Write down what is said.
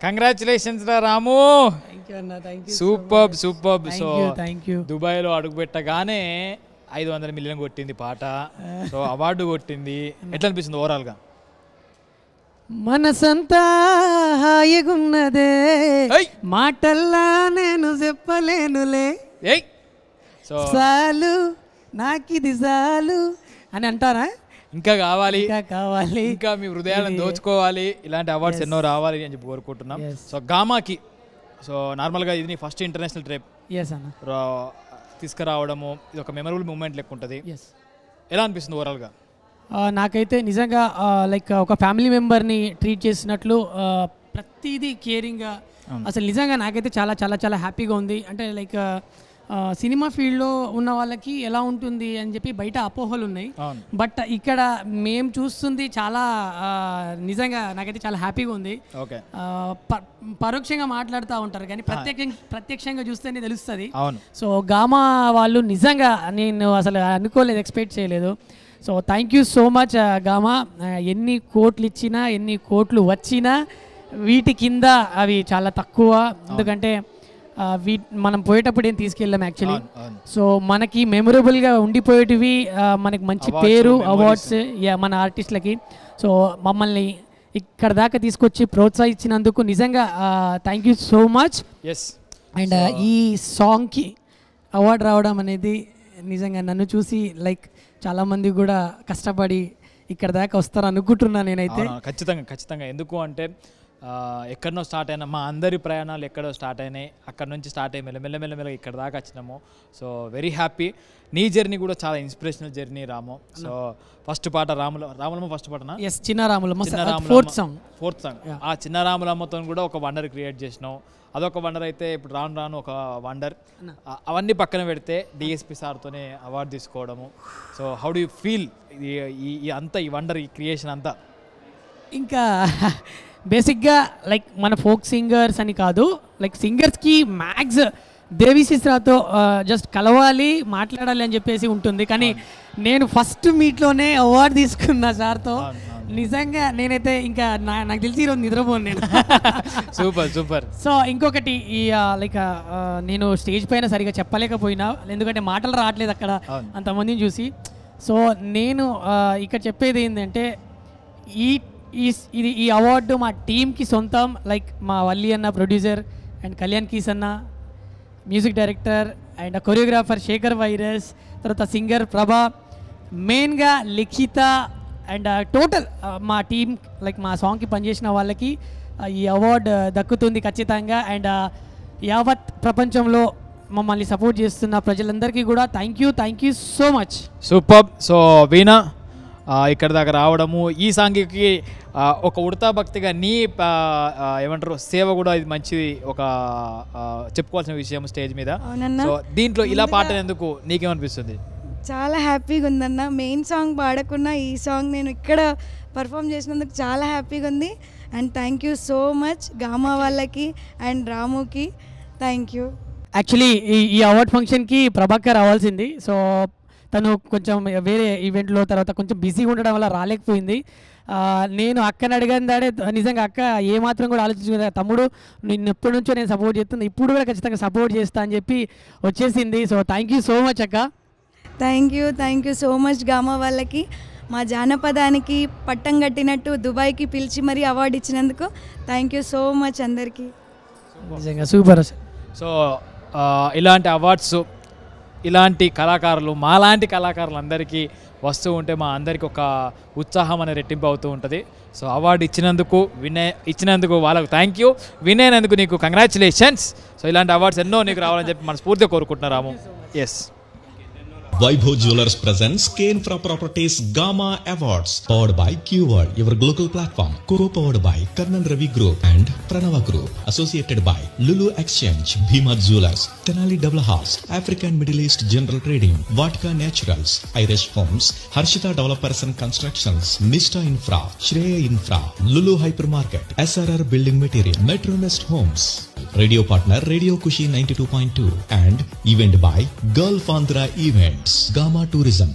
Congratulations రా రాము. Super. So దుబాయ్లో అడుగుపెట్టగానే 500 million కొట్టింది పాట. సో అవార్డు కొట్టింది. ఎట్లా అనిపిస్తుంది ఓవరాల్గా? మనసంతా హాయిగున్నదే, మాటల్లా నేను చెప్పలేనులే, చాలు నాకిది చాలు అని అంటారా? ఇంకా కావాలి, ఇంకా మీ హృదయాలను దోచుకోవాలి, ఇలాంటి అవార్డ్స్ ఎన్నో రావాలి అని చెప్పి కోరుకుంటున్నాం. సో గామాకి సో నార్మల్గా ఇది ఫస్ట్ ఇంటర్నేషనల్ ట్రిప్ తీసుకురావడము, ఇది ఒక మెమరబుల్ మూమెంట్ లెక్క ఉంటుంది. ఎలా అనిపిస్తుంది ఓవరాల్గా? నాకైతే నిజంగా లైక్ ఒక ఫ్యామిలీ మెంబర్ని ట్రీట్ చేసినట్లు ప్రతిదీ కేరింగ్గా, అసలు నిజంగా నాకైతే చాలా చాలా చాలా హ్యాపీగా ఉంది. అంటే లైక్ సినిమా ఫీల్డ్లో ఉన్న వాళ్ళకి ఎలా ఉంటుంది అని చెప్పి బయట అపోహలు ఉన్నాయి, బట్ ఇక్కడ మేము చూస్తుంది చాలా నిజంగా నాకైతే చాలా హ్యాపీగా ఉంది. పరోక్షంగా మాట్లాడుతూ ఉంటారు కానీ ప్రత్యక్షంగా చూస్తేనే తెలుస్తుంది. సో గామా వాళ్ళు నిజంగా నేను అసలు అనుకోలేదు, ఎక్స్పెక్ట్ చేయలేదు. So thank you so much gamma. ఎన్ని కోట్లు ఇచ్చినా ఎన్ని కోట్లు వచ్చినా వీటి కింద అవి చాలా తక్కువ, ఎందుకంటే మనం పోయేటప్పుడు ఏం తీసుకెళ్ళాం యాక్చువల్లీ. సో మనకి మెమొరబుల్గా ఉండిపోయేటివి మనకి మంచి పేరు, అవార్డ్స్ మన ఆర్టిస్టులకి. సో మమ్మల్ని ఇక్కడ దాకా తీసుకొచ్చి ప్రోత్సహించినందుకు నిజంగా thank you so much. And ఈ సాంగ్కి అవార్డు రావడం అనేది నిజంగా నన్ను చూసి లైక్ చాలామంది కూడా కష్టపడి ఇక్కడ దాకా వస్తారు అనుకుంటున్నాను నేనైతే. ఖచ్చితంగా ఎందుకు అంటే ఎక్కడనో స్టార్ట్ అయినా మా అందరి ప్రయాణాలు ఎక్కడో స్టార్ట్ అయినాయి, అక్కడ నుంచి స్టార్ట్ అయ్యి మెల్లమెల్లమెల్లగా ఇక్కడ దాకా వచ్చినాము. So very happy. నీ జర్నీ కూడా చాలా ఇన్స్పిరేషనల్ జర్నీ రాము. సో ఫస్ట్ పాట రాములమ్మ ఫస్ట్ పాటనా? చిన్న రాములమ్మ ఫోర్త్ సాంగ్. ఆ చిన్న రాములమ్మతో కూడా ఒక వండర్ క్రియేట్ చేసినావు. అదొక వండర్ అయితే ఇప్పుడు రాను ఒక వండర్. అవన్నీ పక్కన పెడితే డిఎస్పి సార్తోనే అవార్డు తీసుకోవడము. So how do you feel ఈ వండర్, ఈ క్రియేషన్ అంతా? ఇంకా బేసిక్గా లైక్ మన ఫోక్ సింగర్స్ అని కాదు, లైక్ సింగర్స్కి మ్యాక్స్ దేవిశ్రీతో జస్ట్ కలవాలి, మాట్లాడాలి అని చెప్పేసి ఉంటుంది. కానీ నేను ఫస్ట్ మీట్లోనే అవార్డు తీసుకున్నా సార్తో. నిజంగా నేనైతే ఇంకా నాకు తెలిసి ఈరోజు నిద్రపోను నేను. సూపర్. సో ఇంకొకటి ఈ లైక్ నేను స్టేజ్ పైన సరిగా చెప్పలేకపోయినా, ఎందుకంటే మాటలు రావట్లేదు అక్కడ అంతమందిని చూసి. సో నేను ఇక్కడ చెప్పేది ఏంటంటే ఈ అవార్డు మా టీంకి సొంతం. లైక్ మా వల్లి అన్న ప్రొడ్యూసర్, అండ్ కళ్యాణ్ కీస్ అన్న music director, and choreographer Shekhar Virus, తర్వాత సింగర్ ప్రభా, మెయిన్గా లిఖిత, అండ్ టోటల్ మా టీం లైక్ మా సాంగ్కి పనిచేసిన వాళ్ళకి ఈ అవార్డు దక్కుతుంది ఖచ్చితంగా. అండ్ యావత్ ప్రపంచంలో మమ్మల్ని సపోర్ట్ చేస్తున్న ప్రజలందరికీ కూడా thank you so much. Super. So Veena ఇక్కడ దాకా రావడము, ఈ సాంఘికి ఒక ఉడతా భక్తిగా నీ ఏమంటారు సేవ కూడా ఇది మంచిది, ఒక చెప్పుకోవాల్సిన విషయం స్టేజ్ మీద. సో దీంట్లో ఇలా పాడినందుకు నీకేమనిపిస్తుంది? చాలా హ్యాపీగా ఉందన్న. మెయిన్ సాంగ్ పాడకుండా ఈ సాంగ్ నేను ఇక్కడ పర్ఫామ్ చేసినందుకు చాలా హ్యాపీగా ఉంది. And thank you so much GAMA వాళ్ళకి అండ్ రాముకి థ్యాంక్ యూ. యాక్చువల్లీ ఈ అవార్డ్ ఫంక్షన్కి ప్రభాకర్ రావాల్సింది. సో తను కొంచెం వేరే ఈవెంట్లో తర్వాత కొంచెం బిజీగా ఉండడం వల్ల రాలేకపోయింది. నేను అక్కని అడిగానే నిజంగా అక్క ఏమాత్రం కూడా ఆలోచించుకున్నా, తమ్ముడు నిన్ను ఎప్పటి నుంచో నేను సపోర్ట్ చేస్తుంది, ఇప్పుడు కూడా ఖచ్చితంగా సపోర్ట్ చేస్తా అని చెప్పి వచ్చేసింది. So thank you so much అక్క. Thank you so much GAMA వాళ్ళకి. మా జానపదానికి పట్టం కట్టినట్టు దుబాయ్కి పిలిచి మరీ అవార్డు ఇచ్చినందుకు థ్యాంక్ యూ సో మచ్ అందరికీ. నిజంగా సూపర్. సో ఇలాంటి అవార్డ్స్, ఇలాంటి కళాకారులు, మాలాంటి కళాకారులందరికీ వస్తూ ఉంటే మా అందరికీ ఒక ఉత్సాహం అనేది రెట్టింపు అవుతూ ఉంటుంది. సో అవార్డు ఇచ్చినందుకు వాళ్ళకు థ్యాంక్ యూ, విన్ అయినందుకు నీకు కంగ్రాచులేషన్స్. సో ఇలాంటి అవార్డ్స్ ఎన్నో నీకు రావాలని చెప్పి మనస్ఫూర్తిగా కోరుకుంటున్నాము. Yes. Vaibhav Jewelers presents K Infra Properties Gamma Awards, powered by Q-World, your global platform. Co-powered by Karnal Ravi Group and Pranava Group. Associated by Lulu Exchange, Bhima Jewelers, Tenali Double House, African Middle East General Trading, Vatka Naturals, Irish Homes, Harshita Developers and Constructions, Mista Infra, Shreya Infra, Lulu Hypermarket, SRR Building Material, Metronest Homes. Radio partner Radio Kushi 92.2 and event by Gulf Andhra Events, Gamma Tourism.